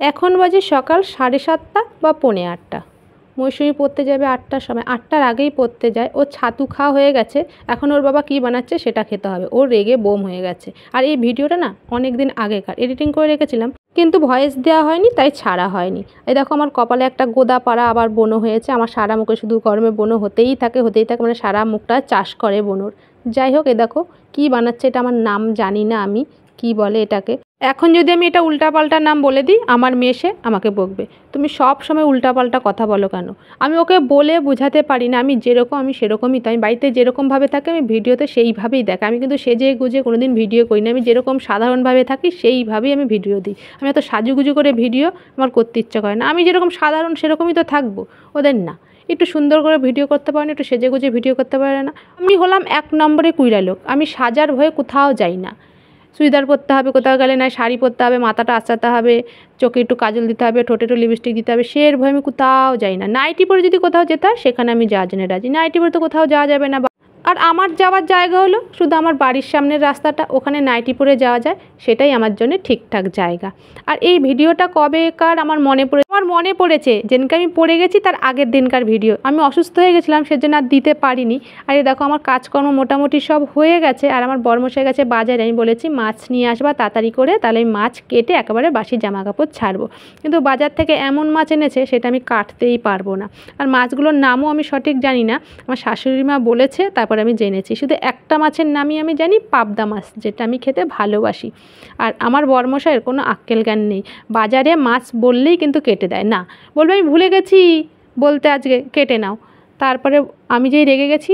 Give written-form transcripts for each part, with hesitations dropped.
এখন বাজে সকাল 7:30 বা 7:45। মৌসুমি পড়তে যাবে 8টার সময়, 8টার আগেই পড়তে যায়। ওর ছাতু খাওয়া হয়ে গেছে, এখন ওর বাবা কী বানাচ্ছে সেটা খেতে হবে। ওর রেগে বোম হয়ে গেছে। আর এই ভিডিওটা না অনেক দিন আগেকার, এডিটিং করে রেখেছিলাম কিন্তু ভয়েস দেওয়া হয়নি, তাই ছাড়া হয়নি। এই দেখো আমার কপালে একটা গোদা পাড়া আবার বনো হয়েছে। আমার সারা মুখে শুধু গরমে বনো হতেই থাকে, মানে সারা মুখটা চাষ করে বনোর। যাই হোক, এ দেখো কী বানাচ্ছে, এটা আমার নাম জানি না আমি কি বলে এটাকে। এখন যদি আমি এটা উল্টাপাল্টা নাম বলে দিই, আমার মেয়ে এসে আমাকে বকবে, তুমি সব সময় উল্টাপাল্টা কথা বলো কেন। আমি ওকে বলে বোঝাতে পারি না, আমি যেরকম আমি সেরকমই। তো আমি বাড়িতে যেরকমভাবে থাকি আমি ভিডিওতে সেইভাবেই দেখে। আমি কিন্তু সেজে গুজে কোনো দিন ভিডিও করি না, আমি যেরকম সাধারণভাবে থাকি সেইভাবেই আমি ভিডিও দিই। আমি এত সাজুগুজু করে ভিডিও আমার করতে ইচ্ছা করে না। আমি যেরকম সাধারণ সেরকমই তো থাকবো, ওদের না একটু সুন্দর করে ভিডিও করতে পারে না, একটু সেজে গুজে ভিডিও করতে পারে না। আমি হলাম 1 নম্বরে কুইরা লোক, আমি সাজার ভয়ে কোথাও যাই না। চুড়িদার পরতে হবে কোথাও গেলে, নয় শাড়ি পরতে হবে, মাথাটা আঁচড়াতে হবে, চোখে একটু কাজল দিতে হবে, ঠোঁটে একটু লিপস্টিক দিতে হবে, সে এর ভয়ে আমি কোথাও যাই না। নাইটি পরে যদি কোথাও যেতে হয় সেখানে আমি যাওয়ার জন্য রাজি, নাইটি পরে তো কোথাও যাওয়া যাবে না। আর আমার যাওয়ার জায়গা হলো শুধু আমার বাড়ির সামনের রাস্তাটা, ওখানে নাইটি পরে যাওয়া যায়, সেটাই আমার জন্য ঠিকঠাক জায়গা। আর এই ভিডিওটা কবেকার আমার মনে পড়েছে যেদিনকে আমি পড়ে গেছি তার আগের দিনকার ভিডিও। আমি অসুস্থ হয়ে গেছিলাম সেজন্য আর দিতে পারিনি। আর এই দেখো আমার কাজকর্ম মোটামুটি সব হয়ে গেছে, আর আমার বরমশাই গেছে বাজারে। আমি বলেছি মাছ নিয়ে আসবা তাড়াতাড়ি করে, তাহলে আমি মাছ কেটে একেবারে বাসি জামা কাপড় ছাড়বো। কিন্তু বাজার থেকে এমন মাছ এনেছে সেটা আমি কাটতেই পারবো না। আর মাছগুলোর নামও আমি সঠিক জানি না, আমার শাশুড়ি মা বলেছে তারপর আমি জেনেছি। শুধু একটা মাছের নামই আমি জানি, পাবদা মাছ, যেটা আমি খেতে ভালোবাসি। আর আমার বরমশাইয়ের কোনো আক্কেল জ্ঞান নেই, বাজারে মাছ বললেই কিন্তু কেটে দেয় না, বলবে আমি ভুলে গেছি বলতে, আজকে কেটে নাও। তারপরে আমি যেই রেগে গেছি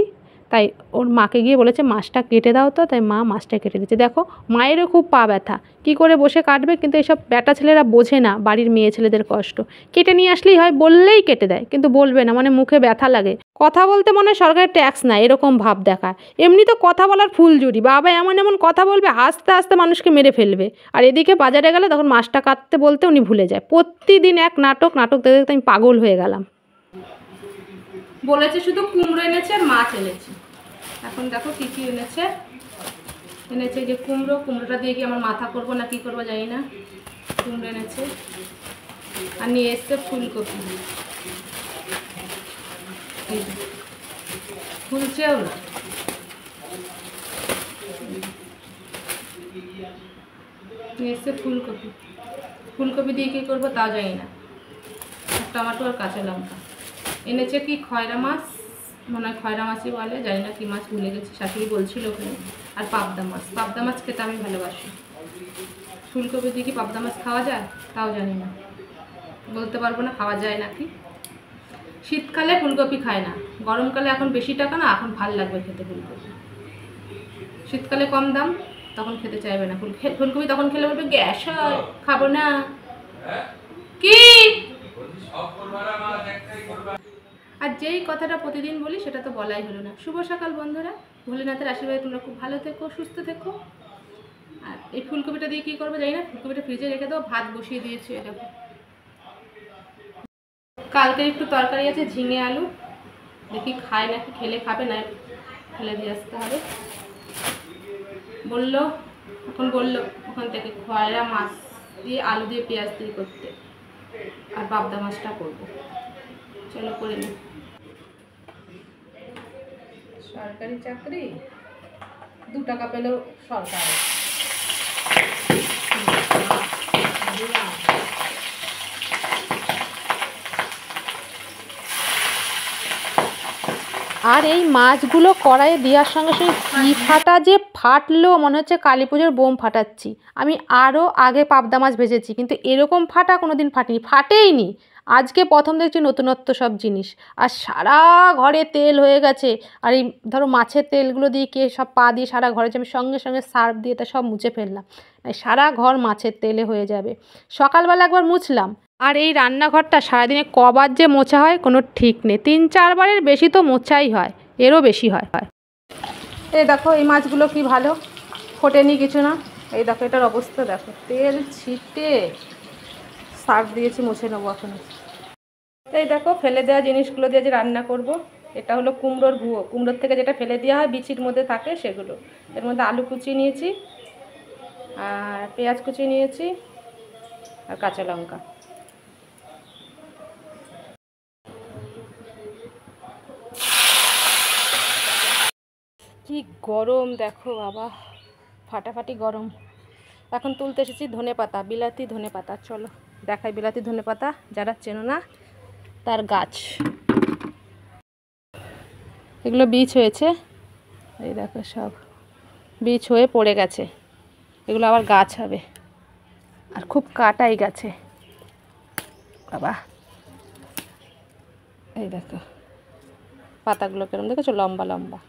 তাই ওর মাকে গিয়ে বলেছে মাছটা কেটে দাও তো, তাই মা মাছটা কেটে দিচ্ছে। দেখো মায়েরও খুব পা ব্যথা, কী করে বসে কাটবে, কিন্তু এইসব ব্যাটা ছেলেরা বোঝে না বাড়ির মেয়ে ছেলেদের কষ্ট। কেটে নিয়ে আসলেই হয়, বললেই কেটে দেয়, কিন্তু বলবে না, মানে মুখে ব্যথা লাগে। কথা বলতে মনে হয় সরকারের ট্যাক্স না, এরকম ভাব দেখায়। এমনি তো কথা বলার ফুলঝুরি, বাবা এমন এমন কথা বলবে হাসতে হাসতে মানুষকে মেরে ফেলবে। আর এদিকে বাজারে গেলে তখন মাছটা কাটতে বলতে উনি ভুলে যায়। প্রতিদিন এক নাটক দেখতে দেখতে আমি পাগল হয়ে গেলাম। বলেছে শুধু কুমড়ো এনেছে আর মাছ এনেছে। এখন দেখো কী কী এনেছে যে কুমড়োটা দিয়ে কি আমার মাথা করবো না কি করবো জানি না। কুমড়ো এনেছে আর নিয়ে এসছে ফুলকপি, ফুলছেও না। নিয়ে এসছে ফুলকপি দিয়ে কী করবো তাও জানি না। টমেটো আর কাঁচা লঙ্কা এনেছে। কি খয়রা মাছ, মনে হয় খয়রা মাছই বলে, জানি না কি মাছ, ভুলে গেছি, শাশুড়ি বলছিল ওখানে। আর পাবদা মাছ খেতে আমি ভালোবাসি। ফুলকপি দিয়ে কি পাবদা মাছ খাওয়া যায় তাও জানি না, বলতে পারবো না খাওয়া যায় নাকি। শীতকালে ফুলকপি খায় না, গরমকালে এখন বেশি টাকা না, এখন ভাল লাগবে খেতে ফুলকপি। শীতকালে কম দাম, তখন খেতে চাইবে না ফুলকপি, তখন খেলে বলবে গ্যাস হয়, খাবো না। কি আর যেই কথাটা প্রতিদিন বলি সেটা তো বলাই হলো না। শুভ সকাল বন্ধুরা, ভোলেনাথের আশীর্বাদে তোমরা খুব ভালো থেকো, সুস্থ থেকো। আর এই ফুলকপিটা দিয়ে কী করবো জানি না, ফুলকপিটা ফ্রিজে রেখে দেবো। ভাত বসিয়ে দিয়েছি, এটা কালকে একটু তরকারি আছে ঝিঙে আলু, দেখি খায় নাকি, খেলে খাবে না ফেলে দিয়ে আসতে হবে। বললো ওখান থেকে খয়রা মাছ দিয়ে আলু দিয়ে পেঁয়াজ দিয়ে করতে, আর পাবদা মাছটা করবো। চলো করে নিই। সরকারি চাকরি 2 টাকা পেলেও সরকার। আর এই মাছগুলো কড়াইয়ে দেওয়ার সঙ্গে সঙ্গে কী ফাটা যে ফাটলো, মনে হচ্ছে কালী পুজোর বোম ফাটাচ্ছি। আমি আরও আগে পাবদা মাছ ভেজেছি, কিন্তু এরকম ফাটা কোনো দিন ফাটেইনি। আজকে প্রথম দেখছি নতুনত্ব সব জিনিস। আর সারা ঘরে তেল হয়ে গেছে। আর এই ধরো মাছের তেলগুলো দিয়ে কে সব পা দিয়ে সারা ঘরে, আমি সঙ্গে সঙ্গে সার্ফ দিয়ে তা সব মুছে ফেললাম, সারা ঘর মাছের তেলে হয়ে যাবে। সকালবেলা একবার মুছলাম। আর এই রান্নাঘরটা সারাদিনে কবার যে মোছা হয় কোনো ঠিক নেই, 3-4 বারের বেশি তো মোছাই হয়, এরও বেশি হয়। এই দেখো এই মাছগুলো কি ভালো ফোটেনি কিছু না। এই দেখো এটার অবস্থা দেখো, তেল ছিটে সার্ফ দিয়েছি, মুছে নেবো এখন। এই দেখো ফেলে দেওয়া জিনিসগুলো দিয়ে যে রান্না করব। এটা হলো কুমড়োর ভুয়ো, কুমড়োর থেকে যেটা ফেলে দেওয়া হয় বিচির মধ্যে থাকে সেগুলো। এর মধ্যে আলু কুচি নিয়েছি, আর পেঁয়াজ কুচি নিয়েছি, আর কাঁচা লঙ্কা। গরম দেখো বাবা, ফাটাফাটি গরম। এখন তুলতে এসেছি ধনেপাতা, বিলাতি ধনেপাতা। চলো দেখাই বিলাতি ধনেপাতা, যারা চেনো না তার গাছ। এগুলো বীজ হয়েছে, এই দেখো সব বীজ হয়ে পড়ে গেছে, এগুলো আবার গাছ হবে। আর খুব কাটাই গাছে বাবা, এই দেখো পাতাগুলো কেরম দেখেছো, লম্বা লম্বা।